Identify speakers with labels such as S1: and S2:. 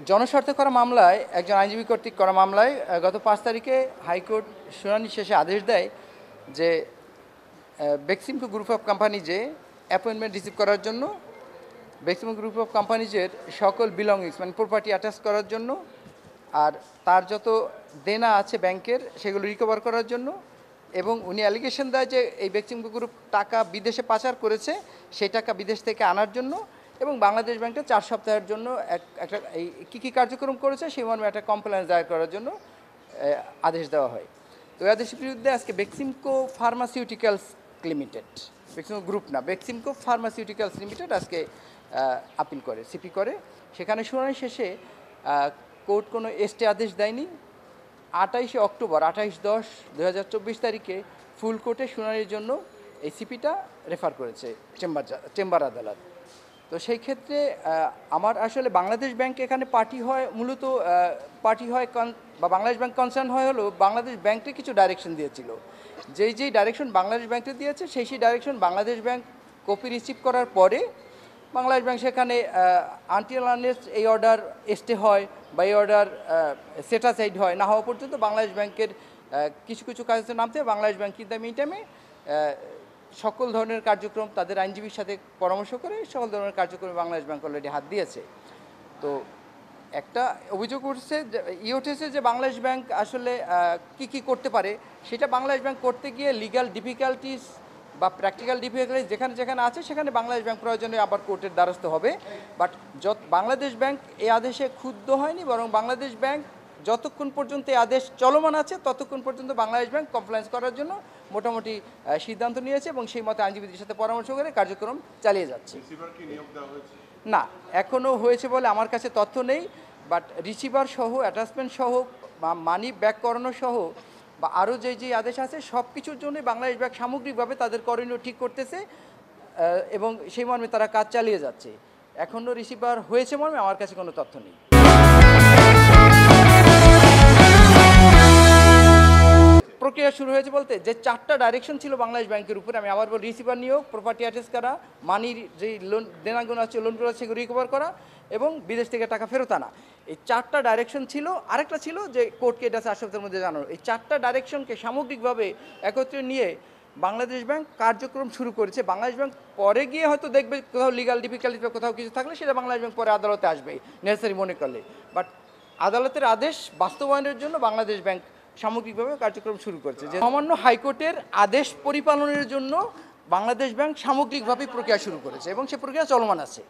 S1: জনস্বার্থে করা মামলায় একজন আইনজীবী কর্তৃক করা মামলায় গত ৫ তারিখে হাইকোর্ট শুনানি শেষে আদেশ দেয় যে বেক্সিমকো গ্রুপ অফ কোম্পানিজে অ্যাপয়েন্টমেন্ট রিসিভ করার জন্য, বেক্সিমকো গ্রুপ অফ কোম্পানিজের সকল বিলংিংস মানে প্রপার্টি অ্যাটাচ করার জন্য, আর তার যত দেনা আছে ব্যাংকের সেগুলো রিকভার করার জন্য, এবং উনি অ্যালিগেশন দেয় যে এই বেক্সিমকো গ্রুপ টাকা বিদেশে পাচার করেছে, সেই টাকা বিদেশ থেকে আনার জন্য, এবং বাংলাদেশ ব্যাংকটা ৪ সপ্তাহের জন্য একটা এই কী কার্যক্রম করেছে সেই মর্মে একটা কমপ্লেন্স দায়ের করার জন্য আদেশ দেওয়া হয়। তো এই আদেশের বিরুদ্ধে আজকে Beximco pharmaceuticals limited, Beximco group না, বেক্সিমকো ফার্মাসিউটিক্যালস লিমিটেড আজকে আপিল করে, সিপি করে। সেখানে শুনানি শেষে কোর্ট কোনো স্টে আদেশ দেয়নি। ২৮ অক্টোবর ২৮/১০/২০২৪ তারিখে ফুল কোর্টে শুনানির জন্য এই সিপিটা রেফার করেছে চেম্বার আদালত। তো সেই ক্ষেত্রে আমার আসলে বাংলাদেশ ব্যাংক এখানে পার্টি হয়, মূলত পার্টি হয় বা বাংলাদেশ ব্যাংক কনসার্ন হয় হলো বাংলাদেশ ব্যাংককে কিছু ডাইরেকশন দিয়েছিল। যেই ডাইরেকশন বাংলাদেশ ব্যাংককে দিয়েছে সেই direction Bangladesh bank copy receive করার পরে বাংলাদেশ ব্যাংক সেখানে আনটিল আনলেস এই অর্ডার স্টে হয় বা এই অর্ডার সেটাসাইড হয় না হওয়া পর্যন্ত বাংলাদেশ ব্যাংকের কিছু কিছু কাজে নামতে বাংলাদেশ ব্যাংক কিন্তু মিন টাইমে সকল ধরনের কার্যক্রম তাদের আইনজীবীর সাথে পরামর্শ করে সকল ধরনের কার্যক্রমে বাংলাদেশ ব্যাংক অলরেডি হাত দিয়েছে। তো একটা অভিযোগ উঠছে উঠেছে যে বাংলাদেশ ব্যাংক আসলে কি করতে পারে, সেটা বাংলাদেশ ব্যাংক করতে গিয়ে লিগ্যাল ডিফিকাল্টিস বা প্র্যাকটিক্যাল ডিফিকাল্টিস যেখানে আছে সেখানে বাংলাদেশ ব্যাংক প্রয়োজনে আবার কোর্টের দ্বারস্থ হবে। বাট বাংলাদেশ ব্যাংক এই আদেশে ক্ষুব্ধ হয়নি, বরং বাংলাদেশ ব্যাংক যতক্ষণ পর্যন্ত এই আদেশ চলমান আছে ততক্ষণ পর্যন্ত বাংলাদেশ ব্যাংক কমপ্লায়েন্স করার জন্য মোটামুটি সিদ্ধান্ত নিয়েছে এবং সেই মতো আইনজীবীদের সাথে পরামর্শ করে কার্যক্রম চালিয়ে যাচ্ছে। না, এখনও হয়েছে বলে আমার কাছে তথ্য নেই, বাট রিসিভার সহ অ্যাটাচমেন্ট সহ বা মানি ব্যাক করানো সহ বা আরও যে আদেশ আছে সব কিছুর জন্যই বাংলাদেশ ব্যাংক সামগ্রিকভাবে তাদের করণীয় ঠিক করতেছে এবং সেই মর্মে তারা কাজ চালিয়ে যাচ্ছে। এখনও রিসিভার হয়েছে মর্মে আমার কাছে কোনো তথ্য নেই। প্রক্রিয়া শুরু হয়েছে বলতে যে 4টা ডাইরেকশন ছিল বাংলাদেশ ব্যাংকের উপরে, আমি আবার বল, রিসিভার নিয়োগ, প্রপার্টি অ্যাটাচ করা, মানির যে লোন দেনাগুলো আছে লোনগুলো আছে সেগুলো রিকভার করা এবং বিদেশ থেকে টাকা ফেরত আনা। এই 4টা ডাইরেকশন ছিল। আরেকটা ছিল যে কোর্টকে এটা 4 সপ্তাহের মধ্যে জানানো। এই 4টা ডাইরেকশনকে সামগ্রিকভাবে একত্রে নিয়ে বাংলাদেশ ব্যাংক কার্যক্রম শুরু করেছে। বাংলাদেশ ব্যাংক পরে গিয়ে হয়তো দেখবে কোথাও লিগাল ডিফিকাল্টি বা কোথাও কিছু থাকলে সেটা বাংলাদেশ ব্যাংক পরে আদালতে আসবে নেসেসারি মনে করলে। বাট আদালতের আদেশ বাস্তবায়নের জন্য বাংলাদেশ ব্যাংক সামগ্রিকভাবে কার্যক্রম শুরু করছে। যে সামান্য হাইকোর্টের আদেশ পরিপালনের জন্য বাংলাদেশ ব্যাংক সামগ্রিকভাবে প্রক্রিয়া শুরু করেছে এবং সে প্রক্রিয়া চলমান আছে।